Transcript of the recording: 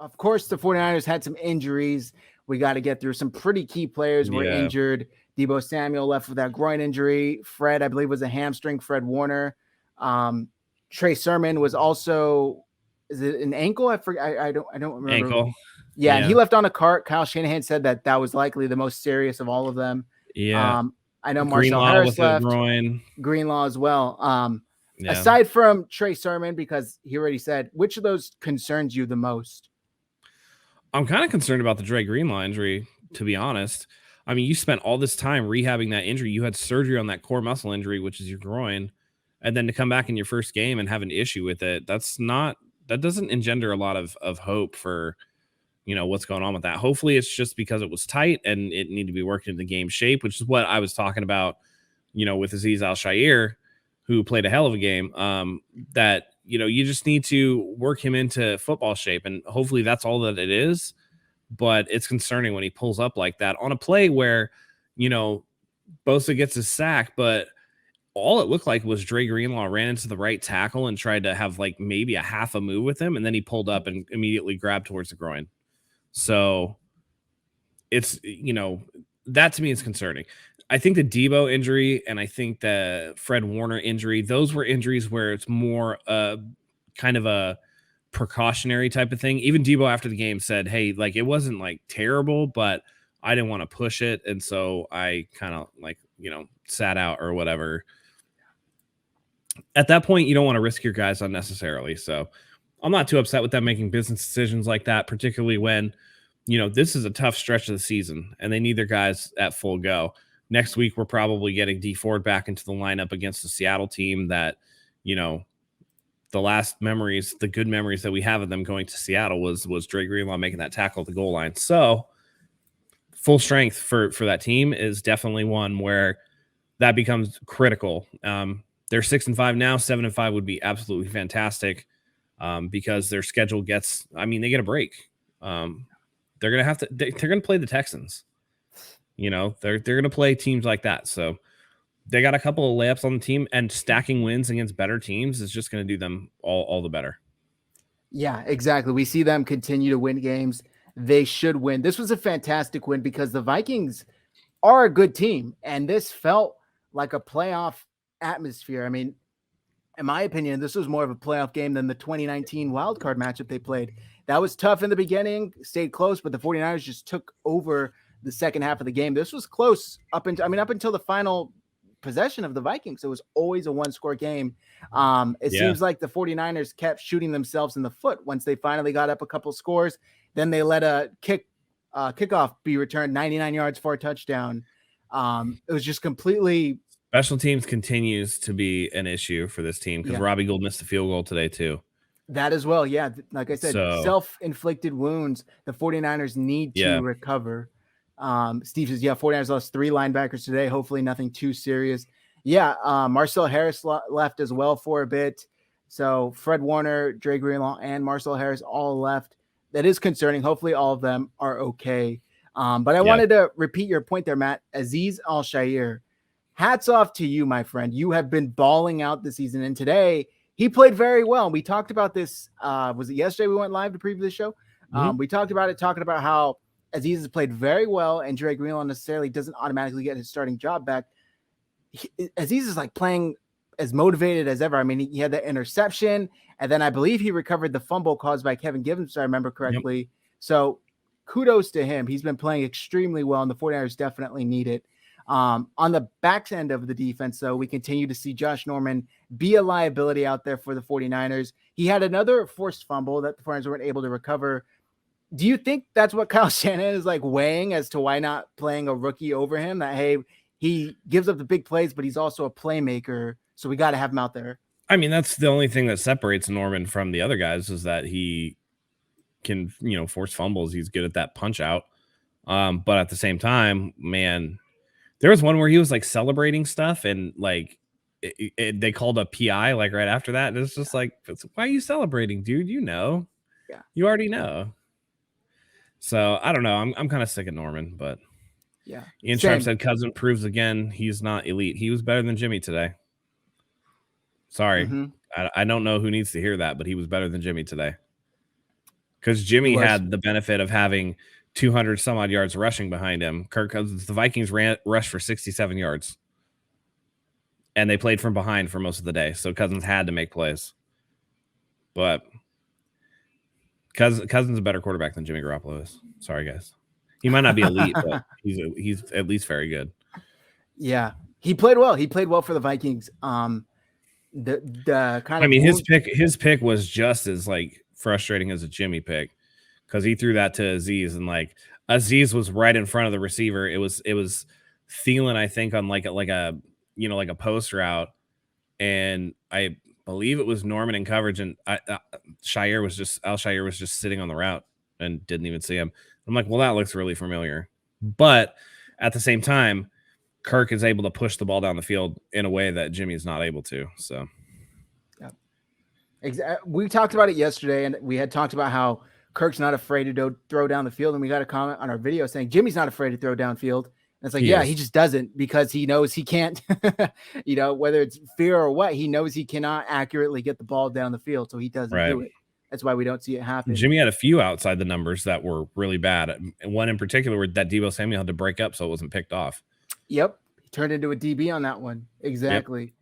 of course, the 49ers had some injuries. We got to get through. Some pretty key players were injured. Deebo Samuel left with that groin injury. Fred, I believe, was a hamstring. Fred Warner. Trey Sermon was also, is it an ankle? I forget. I don't remember. Ankle. Yeah, and he left on a cart. Kyle Shanahan said that was likely the most serious of all of them. Yeah. I know Marcel Harris left. Greenlaw as well. Aside from Trey Sermon, because he already said, which of those concerns you the most? I'm kind of concerned about the Dre Greenlaw injury, to be honest. I mean, you spent all this time rehabbing that injury. You had surgery on that core muscle injury, which is your groin. And then to come back in your first game and have an issue with it, that doesn't engender a lot of hope for, what's going on with that. Hopefully it's just because it was tight and it needed to be worked into game shape, which is what I was talking about, with Azeez Al-Shaair, who played a hell of a game, that, you just need to work him into football shape. And hopefully that's all that it is. But it's concerning when he pulls up like that on a play where, Bosa gets his sack, but all it looked like was Dre Greenlaw ran into the right tackle and tried to have like maybe a half a move with him. And then he pulled up and immediately grabbed towards the groin. So it's, that to me is concerning. I think the Deebo injury and I think the Fred Warner injury, those were injuries where it's more kind of a precautionary type of thing. Even Deebo after the game said, hey, like it wasn't like terrible, but I didn't want to push it. And so I kind of like, sat out or whatever. At that point, you don't want to risk your guys unnecessarily. So I'm not too upset with them making business decisions like that, particularly when, this is a tough stretch of the season and they need their guys at full go. Next week, we're probably getting Dee Ford back into the lineup against the Seattle team that, the good memories that we have of them going to Seattle was Dre Greenlaw making that tackle at the goal line. So full strength for that team is definitely one where that becomes critical. They're 6-5 now. 7-5 would be absolutely fantastic because their schedule they get a break. They're going to play the Texans. They're going to play teams like that. So they got a couple of layups on the team, and stacking wins against better teams is just going to do them all the better. Yeah, exactly. We see them continue to win games. They should win. This was a fantastic win because the Vikings are a good team, and this felt like a playoff atmosphere. I mean, in my opinion, this was more of a playoff game than the 2019 wildcard matchup they played. That was tough in the beginning, stayed close, but the 49ers just took over the second half of the game. This was close up until the final possession of the Vikings. It was always a one-score game. It seems like the 49ers kept shooting themselves in the foot once they finally got up a couple scores. Then they let a kickoff be returned 99 yards for a touchdown. It was just completely... Special teams continues to be an issue for this team because Robbie Gould missed a field goal today too. That as well. Yeah. Like I said, self-inflicted wounds the 49ers need to recover. Steve says, 49ers lost 3 linebackers today. Hopefully nothing too serious. Marcel Harris left as well for a bit. So Fred Warner, Dre Greenlaw, and Marcel Harris all left. That is concerning. Hopefully all of them are okay. But I wanted to repeat your point there, Matt. Azeez Al-Shaair, hats off to you, my friend. You have been balling out this season, and today he played very well. We talked about this. Was it yesterday we went live to preview the show? We talked about it, talking about how Azeez has played very well, and Dre Greenlaw necessarily doesn't automatically get his starting job back. Azeez is like playing as motivated as ever. I mean, he had that interception, and then I believe he recovered the fumble caused by Kevin Givens, if I remember correctly. Yep. So kudos to him. He's been playing extremely well, and the 49ers definitely need it. On the back end of the defense, though, we continue to see Josh Norman be a liability out there for the 49ers. He had another forced fumble that the 49ers weren't able to recover. Do you think that's what Kyle Shanahan is like weighing as to why not playing a rookie over him? That, hey, he gives up the big plays, but he's also a playmaker, so we got to have him out there. I mean, that's the only thing that separates Norman from the other guys is that he can, force fumbles. He's good at that punch out. But at the same time, man, there was one where he was like celebrating stuff and like they called a PI like right after that. And it's just like, why are you celebrating, dude? You already know. So I don't know. I'm kind of sick of Norman, but Ian Sharp said Cousin proves again he's not elite. He was better than Jimmy today. Sorry. I don't know who needs to hear that, but he was better than Jimmy today. because Jimmy had the benefit of having 200 some odd yards rushing behind him. Kirk Cousins, the Vikings rushed for 67 yards, and they played from behind for most of the day. So Cousins had to make plays, but Cousins a better quarterback than Jimmy Garoppolo is. Sorry, guys. He might not be elite, but he's at least very good. Yeah, he played well. He played well for the Vikings. The kind of his pick was just as like frustrating as a Jimmy pick, because he threw that to Aziz, and like Aziz was right in front of the receiver. It was Thielen, I think, on like a post route, and I believe it was Norman in coverage, and Shire was just sitting on the route and didn't even see him. I'm like, well, that looks really familiar, but at the same time, Kirk is able to push the ball down the field in a way that Jimmy is not able to. So, yeah, we talked about it yesterday, and we had talked about how Kirk's not afraid to throw down the field, and we got a comment on our video saying Jimmy's not afraid to throw downfield. And it's like, he just doesn't, because he knows he can't, whether it's fear or what, he knows he cannot accurately get the ball down the field, so he doesn't do it. That's why we don't see it happen. Jimmy had a few outside the numbers that were really bad. One in particular that Deebo Samuel had to break up so it wasn't picked off. Yep. He turned into a DB on that one. Exactly.